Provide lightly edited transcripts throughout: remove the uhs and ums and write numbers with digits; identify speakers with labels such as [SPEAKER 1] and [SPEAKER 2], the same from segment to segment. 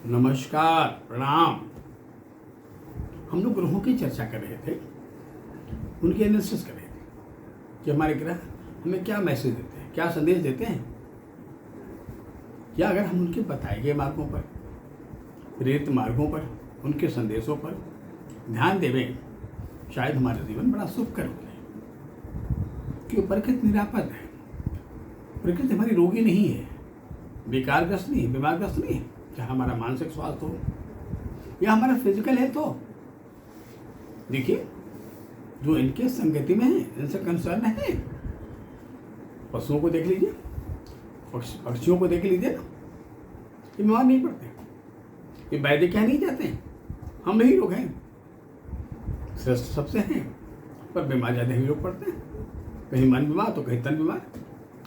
[SPEAKER 1] नमस्कार, प्रणाम। हम लोग ग्रहों की चर्चा कर रहे थे, उनकी एनालिसिस कर रहे थे कि हमारे ग्रह हमें क्या मैसेज देते हैं, क्या संदेश देते हैं। या अगर हम उनके बताए गए मार्गों पर, प्रेरित मार्गों पर, उनके संदेशों पर ध्यान देवें, शायद हमारा जीवन बड़ा सुखकर हो जाए। क्यों? प्रकृति निरापद है। प्रकृति हमारी रोगी नहीं है, विकारग्रस्त नहीं है, बीमारग्रस्त नहीं है। चाहे हमारा मानसिक स्वास्थ्य हो या हमारा फिजिकल हेल्थ हो। देखिए, जो इनके संगति में है, इनसे कंसर्न है। पशुओं को देख लीजिए, पक्षियों को देख लीजिए ना, ये बीमार नहीं पड़ते, ये वैद्य क्या नहीं जाते हैं। हम ही लोग हैं, श्रेष्ठ सबसे हैं, पर बीमार ज़्यादा ही लोग पड़ते हैं। कहीं मन बीमार तो कहीं तन बीमार।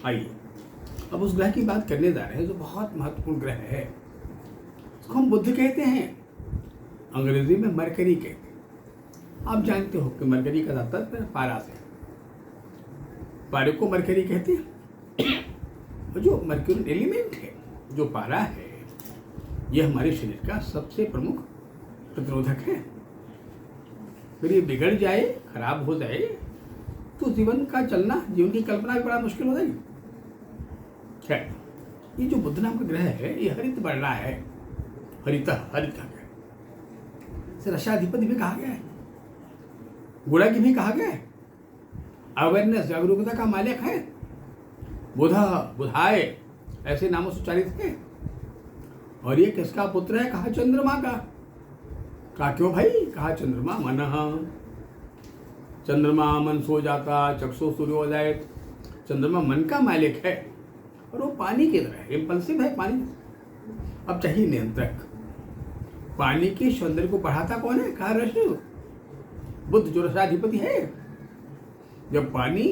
[SPEAKER 1] आइए अब उस ग्रह की बात करने जा रहे हैं जो बहुत महत्वपूर्ण ग्रह है। इसको हम बुध कहते हैं, अंग्रेजी में मरकरी कहते हैं। आप जानते हो कि मरकरी का तात्पर्य पारा से, पारे को मरकरी कहते हैं। और जो मर्क्यूरी एलिमेंट है, जो पारा है, यह हमारे शरीर का सबसे प्रमुख प्रतिरोधक है। अगर ये बिगड़ जाए, खराब हो जाए, तो जीवन का चलना, जीवन की कल्पना भी बड़ा मुश्किल हो जाएगी। खैर, ये जो बुध नाम का ग्रह है, ये हरित वर्णा है। हरित है, इसे रसाधिपति भी कहा गया है, गुणज्ञ भी कहा गया है, अवेयरनेस, जागरूकता का मालिक है। बुधा, बुधाए, ऐसे नामों से उच्चारित है। और ये किसका पुत्र है? कहा चंद्रमा का। कहा क्यों भाई? कहा चंद्रमा मन, चंद्रमा मन सो जाता, चक्षु सूर्योदय। चंद्रमा मन का मालिक है और वो पानी की तरह है, इम्पल्सिव है पानी। अब चाहिए नियंत्रक। पानी के सौंदर्य को बढ़ाता कौन है? कहा रश्मि। बुध जो रसाधिपति है, जब पानी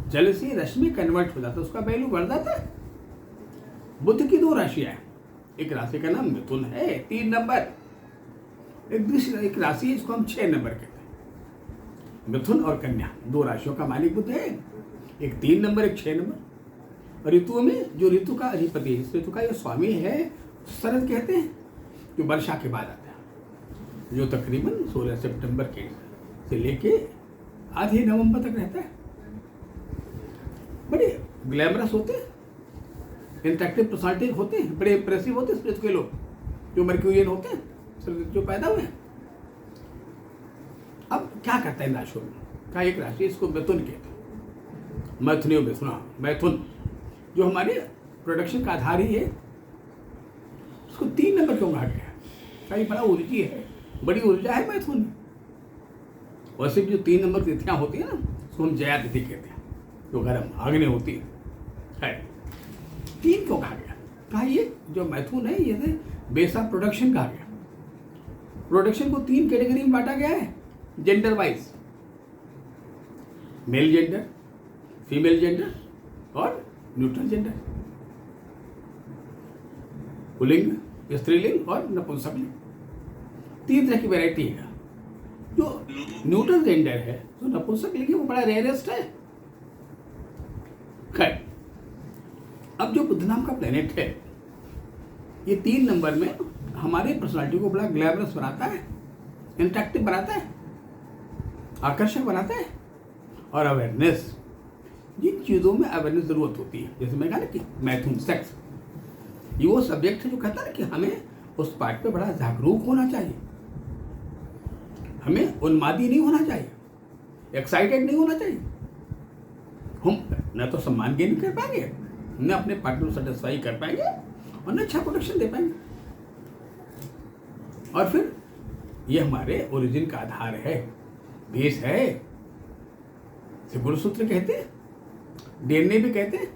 [SPEAKER 1] जल से रश्मि कन्वर्ट हो जाता है, उसका वैल्यू बढ़ जाता है। बुध की 2 राशियां हैं। एक राशि का नाम मिथुन है, 3 नंबर। एक राशि है, इसको हम 6 नंबर कहते हैं। मिथुन और कन्या 2 राशियों का मालिक बुध है। एक 3 नंबर, एक 6 नंबर। और ऋतुओं में जो ऋतु का अधिपति है, इस ऋतु का ये स्वामी है, शरद कहते हैं, जो वर्षा के बाद आता है, जो तकरीबन 16 सितंबर के से लेके आधे नवंबर तक रहता है। बड़े ग्लैमरस होते हैं, इंटरेक्टिव पर्सनालिटी होते हैं, बड़े इंप्रेसिव होते हैं स्पिरिट के लोग, जो मर्क्यूरियन होते हैं, जो पैदा हुए हैं। अब क्या करता है इन राशियों में? क्या एक राशि, इसको मिथुन कहते हैं। मैथुनियो मिथुना, मैथुन जो हमारे प्रोडक्शन का आधार ही है, उसको 3 नंबर क्यों कहा गया? क्या ये बड़ा ऊर्जी है, बड़ी ऊर्जा है मैथुन। वैसे भी जो 3 नंबर तिथियां होती है ना, उसको हम जया तिथि कहते हैं, जो गर्म आग्नेय होती है। 3 क्यों कहा गया? कहा ये जो मैथुन है, ये बेस ऑफ प्रोडक्शन कहा गया। प्रोडक्शन को 3 कैटेगरी में बांटा गया है, gender wise. Male gender, female gender और न्यूट्रल जेंडर। पुल्लिंग, स्त्रीलिंग और नपुंसकलिंग, 3 तरह की वैरायटी है। जो न्यूट्रल जेंडर है, जो नपुंसकलिंग है, वो बड़ा रेयरेस्ट है। खैर, अब जो बुध नाम का प्लेनेट है, ये 3 नंबर में हमारी पर्सनालिटी को बड़ा ग्लैमरस बनाता है, इंटरेक्टिव बनाता है, आकर्षक बनाता है। और अवेयरनेस, जिन चीज़ों में अवेयरनेस जरूरत होती है, जैसे मैं कहा ना कि मैथुन सेक्स, ये वो सब्जेक्ट है जो कहता है कि हमें उस पार्ट पे बड़ा जागरूक होना चाहिए, हमें उन्मादी नहीं होना चाहिए, एक्साइटेड नहीं होना चाहिए। हम न तो सम्मान गेन कर पाएंगे, न अपने पार्टनर को सेटिस्फाई कर पाएंगे, और न अच्छा प्रोडक्शन दे पाएंगे। और फिर ये हमारे ओरिजिन का आधार है, बेस है। इसे गुणसूत्र कहते हैं, डीएनए भी कहते हैं,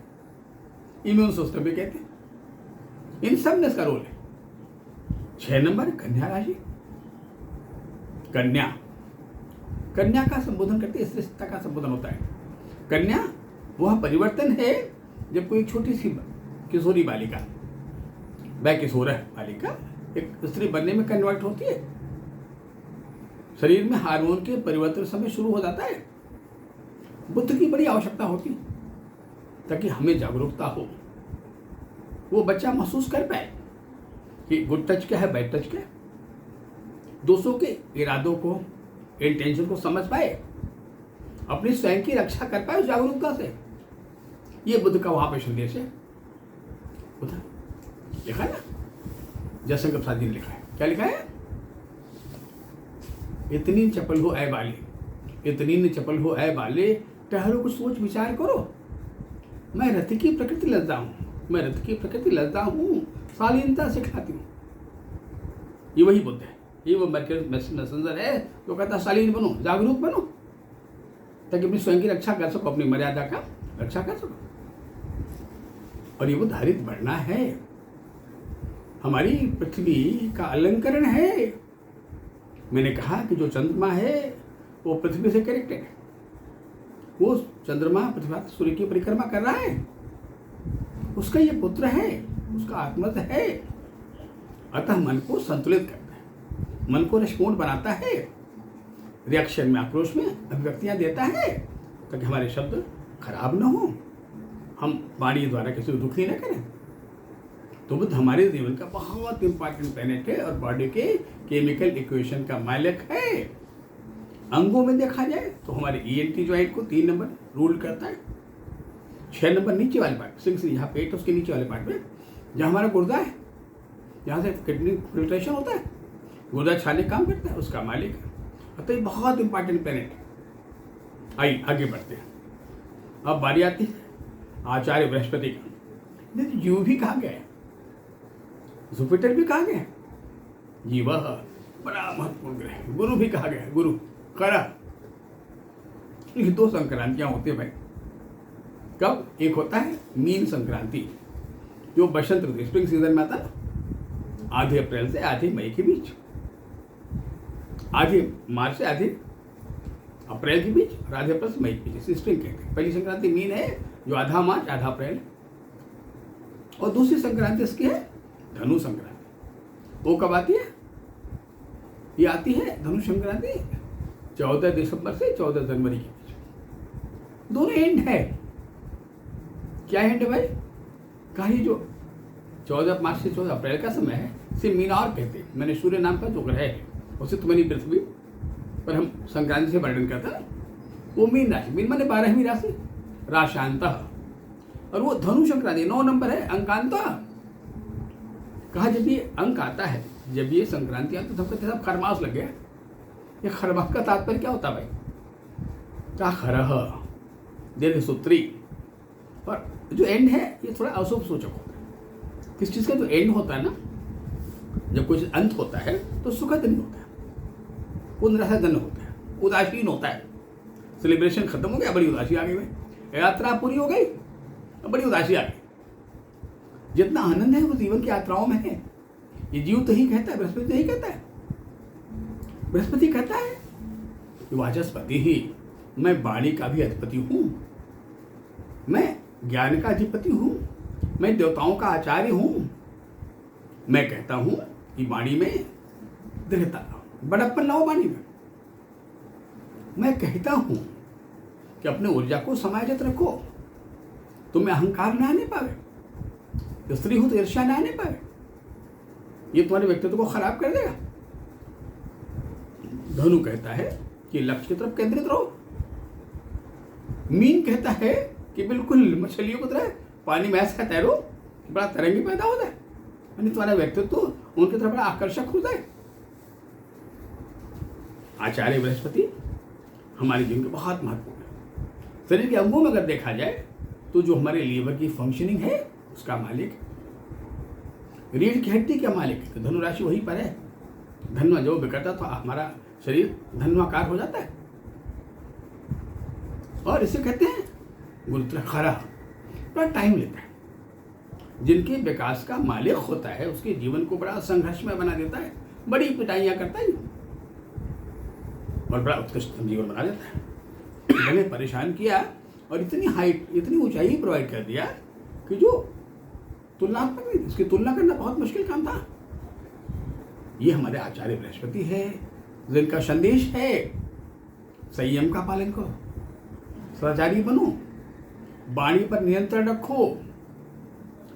[SPEAKER 1] इम्यून सिस्टम भी कहते हैं। इन सब में इसका रोल है। 6 नंबर कन्या राशि। कन्या, कन्या का संबोधन करते, श्रेष्ठता का संबोधन होता है। कन्या वह परिवर्तन है जब कोई छोटी सी किशोरी बालिका, वह किशोर बालिका एक स्त्री बनने में कन्वर्ट होती है। शरीर में हार्मोन के परिवर्तन समय शुरू हो जाता है। बुद्ध की बड़ी आवश्यकता होती है ताकि हमें जागरूकता हो, वो बच्चा महसूस कर पाए कि गुड टच क्या है, बैड टच क्या है, दूसरों के इरादों को, इंटेंशन को समझ पाए, अपनी स्वयं की रक्षा कर पाए उस जागरूकता से। ये बुद्ध का वहां पे संदेश है। बुद्ध लिखा है ना, जयशंकर प्रसाद जी ने लिखा है। क्या लिखा है? इतनी चपल हो ऐ बाले, इतनी न चपल हो ऐ बाले, टहलो कुछ सोच विचार करो। मैं रथ की प्रकृति लज्जा हूं, मैं रथ की प्रकृति लज्जा हूं, शालीनता सिखाती हूं। ये वही बुद्ध है, ये वो मैसेंजर है जो कहता है शालीन बनो, जागरूक बनो, ताकि अपनी स्वयं की रक्षा कर सको, अपनी मर्यादा का रक्षा कर सको। और ये वो धारित बढ़ना है, हमारी पृथ्वी का अलंकरण है। मैंने कहा कि जो चंद्रमा है वो पृथ्वी से कनेक्टेड है। वो चंद्रमा पृथ्वी सूर्य की परिक्रमा कर रहा है, उसका ये पुत्र है, उसका आत्मत है। अतः मन को संतुलित करता है, मन को रसपूर्ण बनाता है, रिएक्शन में, आक्रोश में अभिव्यक्तियां देता है, ताकि हमारे शब्द खराब न हो, हम वाणी द्वारा किसी को दुखी न करें। तो बुद्ध हमारे जीवन का बहुत इंपॉर्टेंट प्लैनेट है और बॉडी के केमिकल इक्वेशन का मालिक है। अंगों में देखा जाए तो हमारे ENT ज्वाइंट को 3 नंबर रूल करता है। 6 नंबर नीचे वाले पार्ट, सिंह से यहाँ पेट उसके नीचे वाले पार्ट में, जहाँ हमारा गुर्दा है, जहाँ से किडनी फिल्ट्रेशन होता है, गुर्दा छाले काम करता है, उसका मालिक है। तो ये बहुत इंपॉर्टेंट प्लैनेट है। आइए आगे बढ़ते हैं। अब बारी आती है आचार्य बृहस्पति का। जीव भी कहा गया है, जुपिटर भी कहा गया है, जीव बड़ा महत्वपूर्ण ग्रह है। गुरु भी कहा गया है, गुरु करा। ये 2 संक्रांतियां होती है भाई। कब? एक होता है मीन संक्रांति, जो बसंत ऋतु स्प्रिंग सीजन में आता है, आधे अप्रैल से आधे मई के बीच, आधे मार्च से आधे अप्रैल के बीच और आधे अप्रैल से मई के बीच, स्प्रिंग कहते हैं। पहली संक्रांति मीन है, जो आधा मार्च आधा अप्रैल, और दूसरी संक्रांति इसकी है धनु संक्रांति। वो कब आती है? ये आती है धनु संक्रांति 14 दिसंबर से 14 जनवरी के बीच। दोनों एंड है। क्या एंड है भाई? कहा जो 14 मार्च से 14 अप्रैल का समय है, इसे मीनार कहते हैं। मैंने सूर्य नाम का जो ग्रह है उसे तुम्हारी पृथ्वी पर हम संक्रांति से वर्णन करता है, वो मीन राशि, मीन माने 12वीं राशि, राशांतः, और वो धनु संक्रांति 9 नंबर है, अंकांतः। कहा जब ये अंक आता है, जब ये संक्रांति आती है, तो सबका सब खरमास लग गया। ये खरमास का तात्पर्य क्या होता है भाई? क्या खरह दीर्घ सूत्री। और जो एंड है ये थोड़ा अशुभ सूचक होता है। किस चीज़ का जो एंड होता है ना, जब कोई अंत होता है तो सुखद नहीं होता है, वो निराशाजनक होता है, उदासीन होता है। सेलिब्रेशन खत्म हो गया, बड़ी उदासी आ गई भाई। यात्रा पूरी हो गई, बड़ी उदासी आ गई। जितना आनंद है वो जीवन की यात्राओं में है। ये जीव तो ही कहता है, बृहस्पति नहीं कहता है। बृहस्पति कहता है वाचस्पति ही, मैं वाणी का भी अधिपति हूं, मैं ज्ञान का अधिपति हूं, मैं देवताओं का आचार्य हूं। मैं कहता हूं कि वाणी में दृढ़ता, बड़प्पन लाओ वाणी में। मैं कहता हूं कि अपने ऊर्जा को समायोजित रखो, तुम्हें अहंकार ना आने पावे, स्त्री हो तो ईर्ष्या ना आने पावे, ये तुम्हारे व्यक्तित्व को खराब कर देगा। धनु कहता है कि लक्ष्य की तरफ केंद्रित रहो। मीन कहता है कि बिल्कुल मछलियों की तरह पानी में ऐसा तैरो, बड़ा तरंगी पैदा होता है, यानी तुम्हारा व्यक्तित्व उनकी तरफ बड़ा आकर्षक होता है। आचार्य बृहस्पति हमारे जीवन के बहुत महत्वपूर्ण है। शरीर के अंगों में अगर देखा जाए तो जो हमारे लीवर की फंक्शनिंग है उसका मालिक, रीढ़ की हड्डी का मालिक है, तो धनु राशि वहीं पर है। धन्वा जो बिगड़ता तो हमारा शरीर धन्वाकार हो जाता है, और इसे कहते हैं गुरुत्र खरा। बड़ा टाइम लेता है। जिनके विकास का मालिक होता है उसके जीवन को बड़ा संघर्षमय बना देता है, बड़ी पिटाइयां करता है और बड़ा उत्कृष्ट जीवन बना देता है। मैंने परेशान किया और इतनी हाइट, इतनी ऊंचाई प्रोवाइड कर दिया कि जो तुलनात्मक नहीं, इसकी तुलना करना बहुत मुश्किल काम था। ये हमारे आचार्य बृहस्पति है, जिनका संदेश है संयम का पालन करो, सदाचारी बनो, वाणी पर नियंत्रण रखो,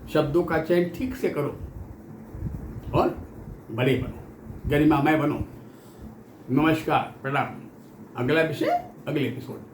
[SPEAKER 1] शब्दों का चयन ठीक से करो, और बड़े बनो, गरिमामय बनो। नमस्कार, प्रणाम। अगला विषय अगले एपिसोड।